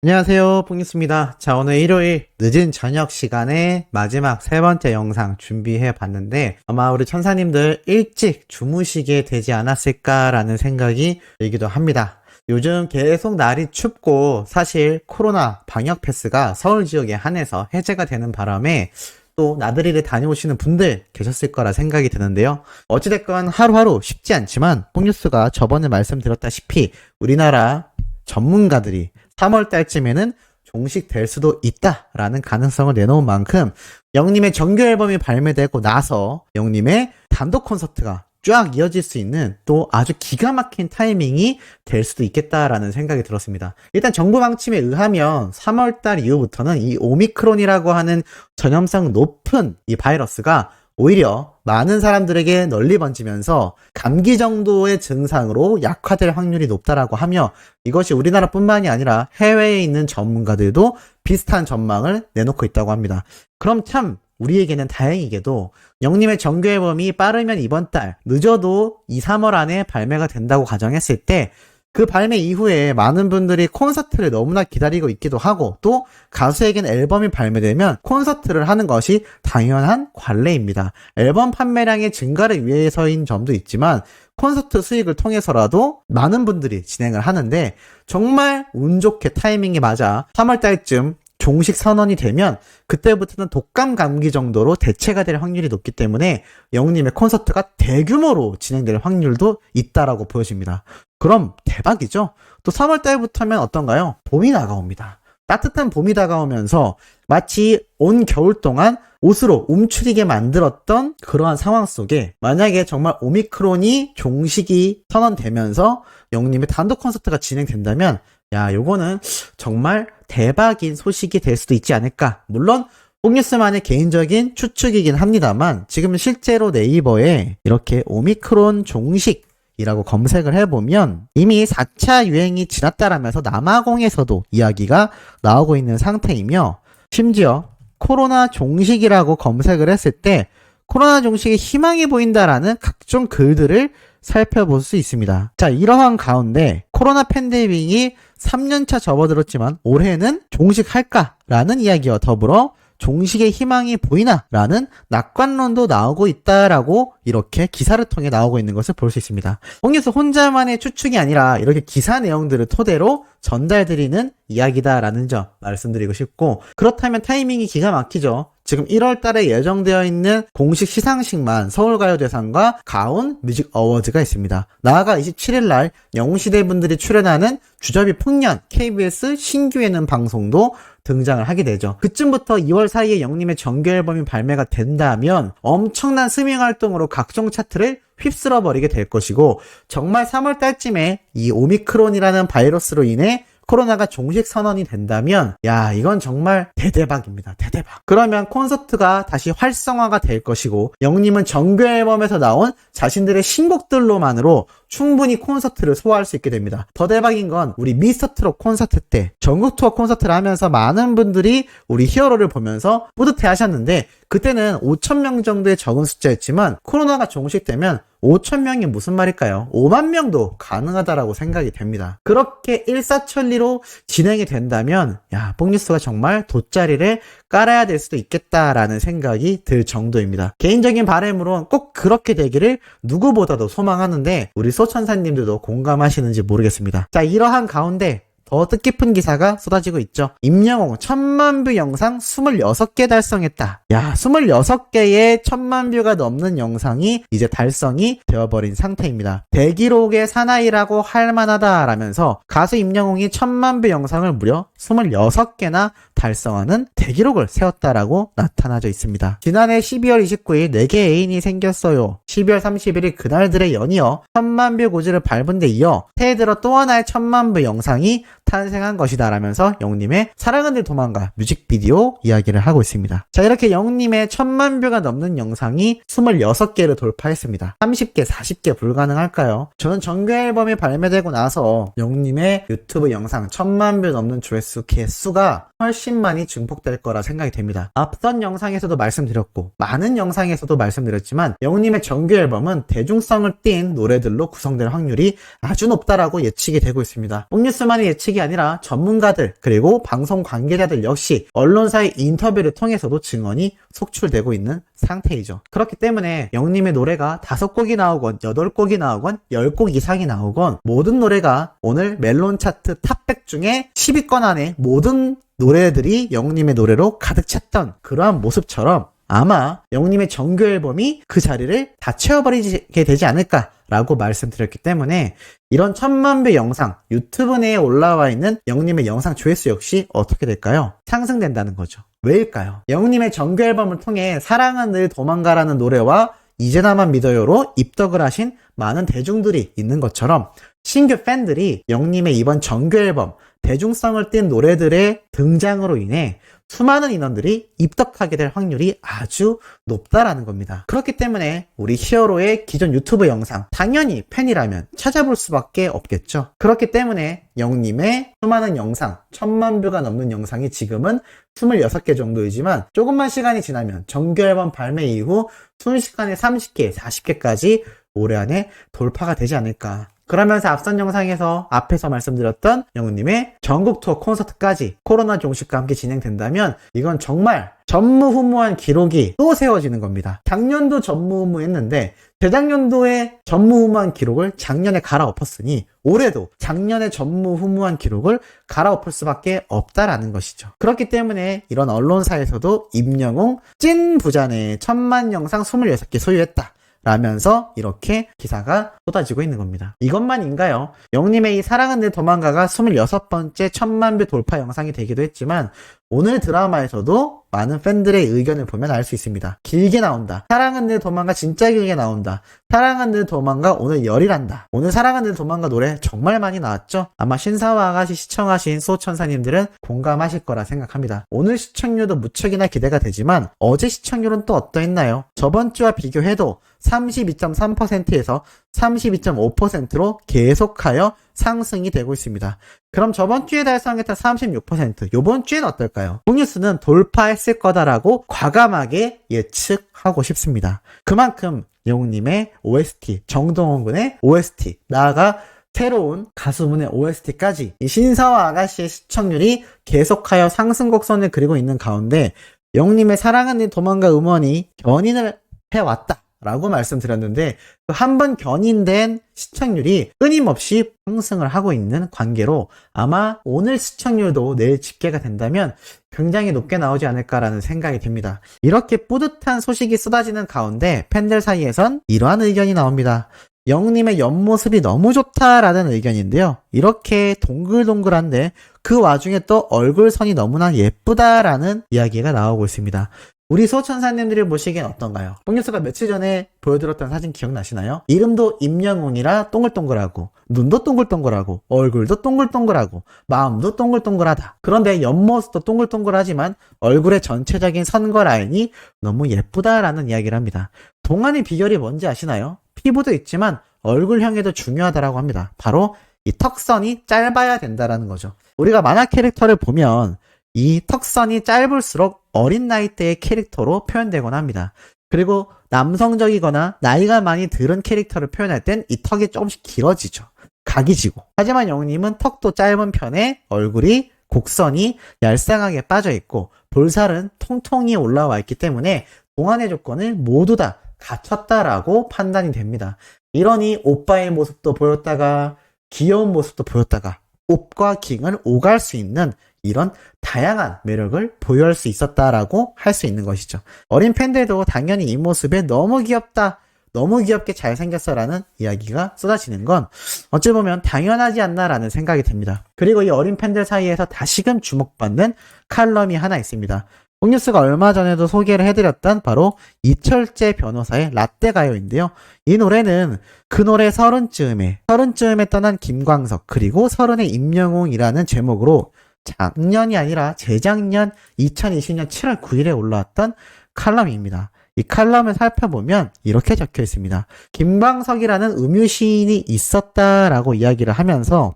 안녕하세요, 뽕뉴스입니다. 자, 오늘 일요일 늦은 저녁 시간에 마지막 세 번째 영상 준비해 봤는데 아마 우리 천사님들 일찍 주무시게 되지 않았을까라는 생각이 들기도 합니다. 요즘 계속 날이 춥고 사실 코로나 방역 패스가 서울 지역에 한해서 해제가 되는 바람에 또 나들이를 다녀오시는 분들 계셨을 거라 생각이 드는데요. 어찌됐건 하루하루 쉽지 않지만 뽕뉴스가 저번에 말씀드렸다시피 우리나라 전문가들이 3월 달쯤에는 종식될 수도 있다라는 가능성을 내놓은 만큼 영님의 정규 앨범이 발매되고 나서 영님의 단독 콘서트가 쫙 이어질 수 있는 또 아주 기가 막힌 타이밍이 될 수도 있겠다라는 생각이 들었습니다. 일단 정부 방침에 의하면 3월달 이후부터는 이 오미크론이라고 하는 전염성 높은 이 바이러스가 오히려 많은 사람들에게 널리 번지면서 감기 정도의 증상으로 약화될 확률이 높다라고 하며 이것이 우리나라뿐만이 아니라 해외에 있는 전문가들도 비슷한 전망을 내놓고 있다고 합니다. 그럼 참 우리에게는 다행이게도 영님의 정규 앨범이 빠르면 이번 달, 늦어도 2, 3월 안에 발매가 된다고 가정했을 때 그 발매 이후에 많은 분들이 콘서트를 너무나 기다리고 있기도 하고 또 가수에겐 앨범이 발매되면 콘서트를 하는 것이 당연한 관례입니다. 앨범 판매량의 증가를 위해서인 점도 있지만 콘서트 수익을 통해서라도 많은 분들이 진행을 하는데 정말 운 좋게 타이밍이 맞아 3월 달쯤 종식 선언이 되면 그때부터는 독감 감기 정도로 대체가 될 확률이 높기 때문에 영님의 콘서트가 대규모로 진행될 확률도 있다라고 보여집니다. 그럼 대박이죠? 또 3월 달부터면 어떤가요? 봄이 다가옵니다. 따뜻한 봄이 다가오면서 마치 온 겨울 동안 옷으로 움츠리게 만들었던 그러한 상황 속에 만약에 정말 오미크론이 종식이 선언되면서 영님의 단독 콘서트가 진행된다면 야, 요거는 정말 대박인 소식이 될 수도 있지 않을까. 물론 뽕뉴스만의 개인적인 추측이긴 합니다만 지금 실제로 네이버에 이렇게 오미크론 종식이라고 검색을 해보면 이미 4차 유행이 지났다라면서 남아공에서도 이야기가 나오고 있는 상태이며 심지어 코로나 종식이라고 검색을 했을 때 코로나 종식에 희망이 보인다라는 각종 글들을 살펴볼 수 있습니다. 자, 이러한 가운데 코로나 팬데믹이 3년차 접어들었지만 올해는 종식할까라는 이야기와 더불어 종식의 희망이 보이나라는 낙관론도 나오고 있다라고 이렇게 기사를 통해 나오고 있는 것을 볼 수 있습니다. 뽕뉴스 혼자만의 추측이 아니라 이렇게 기사 내용들을 토대로 전달드리는 이야기다라는 점 말씀드리고 싶고 그렇다면 타이밍이 기가 막히죠. 지금 1월 달에 예정되어 있는 공식 시상식만 서울가요대상과 가온 뮤직 어워즈가 있습니다. 나아가 27일 날 영웅시대 분들이 출연하는 주접이 풍년 KBS 신규 예능 방송도 등장을 하게 되죠. 그쯤부터 2월 사이에 영님의 정규 앨범이 발매가 된다면 엄청난 스밍 활동으로 각종 차트를 휩쓸어 버리게 될 것이고 정말 3월 달쯤에 이 오미크론이라는 바이러스로 인해 코로나가 종식 선언이 된다면 야 이건 정말 대대박입니다. 대대박. 그러면 콘서트가 다시 활성화가 될 것이고 영님은 정규 앨범에서 나온 자신들의 신곡들로만으로 충분히 콘서트를 소화할 수 있게 됩니다. 더 대박인 건 우리 미스터트롯 콘서트 때 전국 투어 콘서트를 하면서 많은 분들이 우리 히어로를 보면서 뿌듯해 하셨는데 그때는 5,000명 정도의 적은 숫자였지만 코로나가 종식되면 5,000명이 무슨 말일까요? 5만 명도 가능하다라고 생각이 됩니다. 그렇게 일사천리로 진행이 된다면 야 뽕뉴스가 정말 돗자리를 깔아야 될 수도 있겠다라는 생각이 들 정도입니다. 개인적인 바람으론 꼭 그렇게 되기를 누구보다도 소망하는데 우리 소천사님들도 공감하시는지 모르겠습니다. 자 이러한 가운데 더 뜻깊은 기사가 쏟아지고 있죠. 임영웅 1000만 뷰 영상 26개 달성했다. 야 26개의 1000만 뷰가 넘는 영상이 이제 달성이 되어버린 상태입니다. 대기록의 사나이라고 할 만하다라면서 가수 임영웅이 1000만 뷰 영상을 무려 26개나 달성하는 대기록을 세웠다라고 나타나져 있습니다. 지난해 12월 29일 4개 애인이 생겼어요. 12월 31일 그날들의 연이어 1000만 뷰 고지를 밟은 데 이어 새해 들어 또 하나의 1000만 뷰 영상이 탄생한 것이다 라면서 영님의 사랑은 늘 도망가 뮤직비디오 이야기를 하고 있습니다. 자 이렇게 영님의 1000만 뷰가 넘는 영상이 26개를 돌파했습니다. 30개, 40개 불가능할까요? 저는 정규 앨범이 발매되고 나서 영님의 유튜브 영상 1000만 뷰 넘는 조회수 개수가 훨씬 많이 증폭될 거라 생각이 됩니다. 앞선 영상에서도 말씀드렸고 많은 영상에서도 말씀드렸지만 영님의 정규 앨범은 대중성을 띈 노래들로 구성될 확률이 아주 높다라고 예측이 되고 있습니다. 뽕뉴스만의 예측이 저뿐만이 아니라 전문가들 그리고 방송 관계자들 역시 언론사의 인터뷰를 통해서도 증언이 속출되고 있는 상태이죠. 그렇기 때문에 영님의 노래가 5곡이 나오건 8곡이 나오건 10곡 이상이 나오건 모든 노래가 오늘 멜론 차트 탑 100 중에 10위권 안에 모든 노래들이 영님의 노래로 가득 찼던 그러한 모습처럼 아마 영님의 정규 앨범이 그 자리를 다 채워버리게 되지 않을까라고 말씀드렸기 때문에 이런 1000만뷰 영상, 유튜브 내에 올라와 있는 영님의 영상 조회수 역시 어떻게 될까요? 상승된다는 거죠. 왜일까요? 영님의 정규 앨범을 통해 사랑은 늘 도망가라는 노래와 이제 나만 믿어요로 입덕을 하신 많은 대중들이 있는 것처럼 신규 팬들이 영님의 이번 정규 앨범, 대중성을 띈 노래들의 등장으로 인해 수많은 인원들이 입덕하게 될 확률이 아주 높다라는 겁니다. 그렇기 때문에 우리 히어로의 기존 유튜브 영상 당연히 팬이라면 찾아볼 수밖에 없겠죠. 그렇기 때문에 영님의 수많은 영상 1000만뷰가 넘는 영상이 지금은 26개 정도이지만 조금만 시간이 지나면 정규 앨범 발매 이후 순식간에 30개, 40개까지 올해 안에 돌파가 되지 않을까. 그러면서 앞선 영상에서 앞에서 말씀드렸던 영우님의 전국 투어 콘서트까지 코로나 종식과 함께 진행된다면 이건 정말 전무후무한 기록이 또 세워지는 겁니다. 작년도 전무후무했는데 재작년도에 전무후무한 기록을 작년에 갈아엎었으니 올해도 작년에 전무후무한 기록을 갈아엎을 수밖에 없다라는 것이죠. 그렇기 때문에 이런 언론사에서도 임영웅 찐 부자네 1000만 영상 26개 소유했다 라면서 이렇게 기사가 쏟아지고 있는 겁니다. 이것만인가요? 영님의 이 사랑은 늘 도망가가 26번째 1000만뷰 돌파 영상이 되기도 했지만 오늘 드라마에서도 많은 팬들의 의견을 보면 알 수 있습니다. 길게 나온다. 사랑은 늘 도망가 진짜 길게 나온다. 사랑은 늘 도망가 오늘 열일한다. 오늘 사랑은 늘 도망가 노래 정말 많이 나왔죠? 아마 신사와 아가씨 시청하신 수호천사님들은 공감하실 거라 생각합니다. 오늘 시청률도 무척이나 기대가 되지만 어제 시청률은 또 어떠했나요? 저번 주와 비교해도 32.3%에서 32.5%로 계속하여 상승이 되고 있습니다. 그럼 저번 주에 달성했던 36%, 요번 주엔 어떨까요? 북뉴스는 돌파했을 거다라고 과감하게 예측하고 싶습니다. 그만큼 영웅님의 OST, 정동원 군의 OST, 나아가 새로운 가수분의 OST까지 이 신사와 아가씨의 시청률이 계속하여 상승 곡선을 그리고 있는 가운데 영웅님의 사랑은 늘 도망가 음원이 견인을 해왔다 라고 말씀드렸는데 한 번 견인된 시청률이 끊임없이 상승을 하고 있는 관계로 아마 오늘 시청률도 내일 집계가 된다면 굉장히 높게 나오지 않을까라는 생각이 듭니다. 이렇게 뿌듯한 소식이 쏟아지는 가운데 팬들 사이에선 이러한 의견이 나옵니다. 영웅님의 옆모습이 너무 좋다라는 의견인데요. 이렇게 동글동글한데 그 와중에 또 얼굴선이 너무나 예쁘다라는 이야기가 나오고 있습니다. 우리 수호천사님들이 보시기엔 어떤가요? 북뉴스가 며칠 전에 보여드렸던 사진 기억나시나요? 이름도 임영웅이라 동글동글하고 눈도 동글동글하고 얼굴도 동글동글하고 마음도 동글동글하다. 그런데 옆모습도 동글동글하지만 얼굴의 전체적인 선과 라인이 너무 예쁘다라는 이야기를 합니다. 동안의 비결이 뭔지 아시나요? 피부도 있지만 얼굴형에도 중요하다라고 합니다. 바로 이 턱선이 짧아야 된다라는 거죠. 우리가 만화 캐릭터를 보면 이 턱선이 짧을수록 어린 나이 대의 캐릭터로 표현되곤 합니다. 그리고 남성적이거나 나이가 많이 들은 캐릭터를 표현할 땐 이 턱이 조금씩 길어지죠. 각이 지고. 하지만 영웅님은 턱도 짧은 편에 얼굴이 곡선이 얄쌍하게 빠져있고 볼살은 통통이 올라와 있기 때문에 동안의 조건을 모두 다 갖췄다라고 판단이 됩니다. 이러니 오빠의 모습도 보였다가 귀여운 모습도 보였다가 옵과 킹을 오갈 수 있는 이런 다양한 매력을 보유할 수 있었다라고 할 수 있는 것이죠. 어린 팬들도 당연히 이 모습에 너무 귀엽다, 너무 귀엽게 잘생겼어 라는 이야기가 쏟아지는 건 어찌 보면 당연하지 않나라는 생각이 듭니다. 그리고 이 어린 팬들 사이에서 다시금 주목받는 칼럼이 하나 있습니다. 북뉴스가 얼마 전에도 소개를 해드렸던 바로 이철재 변호사의 라떼가요인데요. 이 노래는 그 노래 30쯤에 떠난 김광석 그리고 30의 임영웅이라는 제목으로 작년이 아니라 재작년 2020년 7월 9일에 올라왔던 칼럼입니다. 이 칼럼을 살펴보면 이렇게 적혀 있습니다. 김광석이라는 음유시인이 있었다라고 이야기를 하면서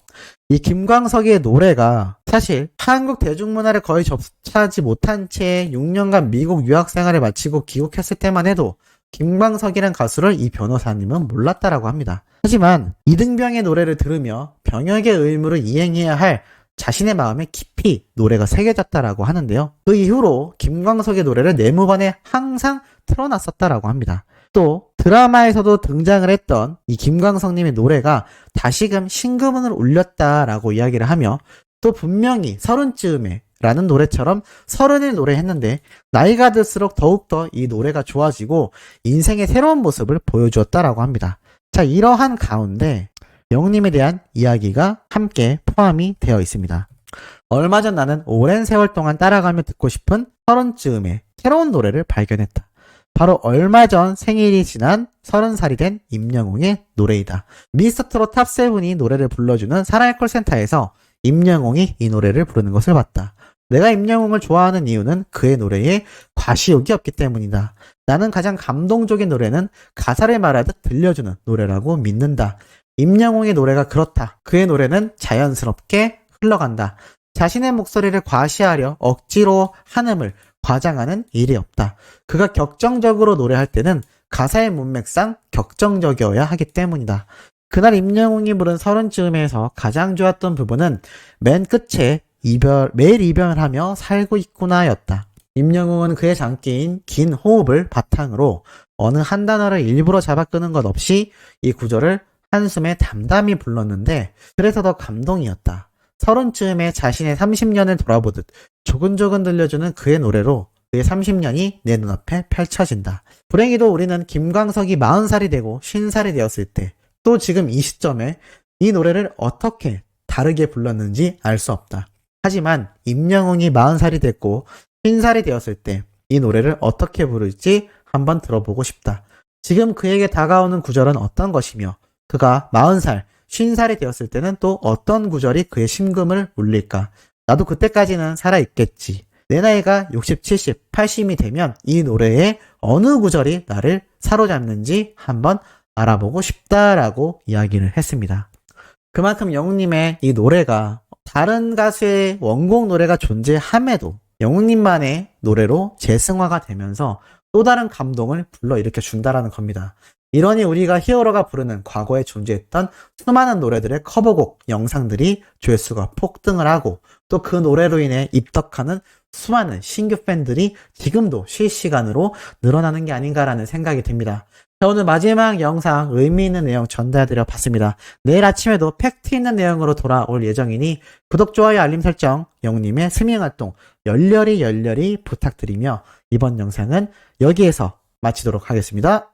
이 김광석의 노래가 사실 한국 대중문화를 거의 접하지 못한 채 6년간 미국 유학생활을 마치고 귀국했을 때만 해도 김광석이란 가수를 이 변호사님은 몰랐다라고 합니다. 하지만 이등병의 노래를 들으며 병역의 의무를 이행해야 할 자신의 마음에 깊이 노래가 새겨졌다라고 하는데요. 그 이후로 김광석의 노래를 내무반에 항상 틀어놨었다라고 합니다. 또 드라마에서도 등장을 했던 이 김광석님의 노래가 다시금 신금을 울렸다라고 이야기를 하며, 또 분명히 서른쯤에 라는 노래처럼 서른을 노래했는데 나이가 들수록 더욱더 이 노래가 좋아지고 인생의 새로운 모습을 보여주었다라고 합니다. 자, 이러한 가운데 영웅님에 대한 이야기가 함께 포함이 되어 있습니다. 얼마 전 나는 오랜 세월 동안 따라가며 듣고 싶은 서른쯤에 새로운 노래를 발견했다. 바로 얼마 전 생일이 지난 30살이 된 임영웅의 노래이다. 미스터트롯 탑7이 노래를 불러주는 사랑의 콜센터에서 임영웅이 이 노래를 부르는 것을 봤다. 내가 임영웅을 좋아하는 이유는 그의 노래에 과시욕이 없기 때문이다. 나는 가장 감동적인 노래는 가사를 말하듯 들려주는 노래라고 믿는다. 임영웅의 노래가 그렇다. 그의 노래는 자연스럽게 흘러간다. 자신의 목소리를 과시하려 억지로 한음을 과장하는 일이 없다. 그가 격정적으로 노래할 때는 가사의 문맥상 격정적이어야 하기 때문이다. 그날 임영웅이 부른 서른쯤에서 가장 좋았던 부분은 맨 끝에 매일 이별을 하며 살고 있구나 였다. 임영웅은 그의 장기인 긴 호흡을 바탕으로 어느 한 단어를 일부러 잡아 끄는 것 없이 이 구절을 한숨에 담담히 불렀는데, 그래서 더 감동이었다. 서른쯤에 자신의 30년을 돌아보듯 조근조근 들려주는 그의 노래로 그의 30년이 내 눈앞에 펼쳐진다. 불행히도 우리는 김광석이 40살이 되고 50살이 되었을 때, 또 지금 이 시점에 이 노래를 어떻게 다르게 불렀는지 알 수 없다. 하지만 임영웅이 40살이 됐고 50살이 되었을 때 이 노래를 어떻게 부를지 한번 들어보고 싶다. 지금 그에게 다가오는 구절은 어떤 것이며, 그가 40살, 50살이 되었을 때는 또 어떤 구절이 그의 심금을 울릴까? 나도 그때까지는 살아있겠지. 내 나이가 60, 70, 80이 되면 이 노래의 어느 구절이 나를 사로잡는지 한번 알아보고 싶다라고 이야기를 했습니다. 그만큼 영웅님의 이 노래가 다른 가수의 원곡 노래가 존재함에도 영웅님만의 노래로 재승화가 되면서 또 다른 감동을 불러일으켜 준다라는 겁니다. 이러니 우리가 히어로가 부르는 과거에 존재했던 수많은 노래들의 커버곡 영상들이 조회수가 폭등을 하고, 또 그 노래로 인해 입덕하는 수많은 신규 팬들이 지금도 실시간으로 늘어나는 게 아닌가라는 생각이 듭니다. 자, 오늘 마지막 영상 의미 있는 내용 전달드려 봤습니다. 내일 아침에도 팩트 있는 내용으로 돌아올 예정이니 구독, 좋아요, 알림 설정, 영웅님의 스밍 활동 열렬히 부탁드리며 이번 영상은 여기에서 마치도록 하겠습니다.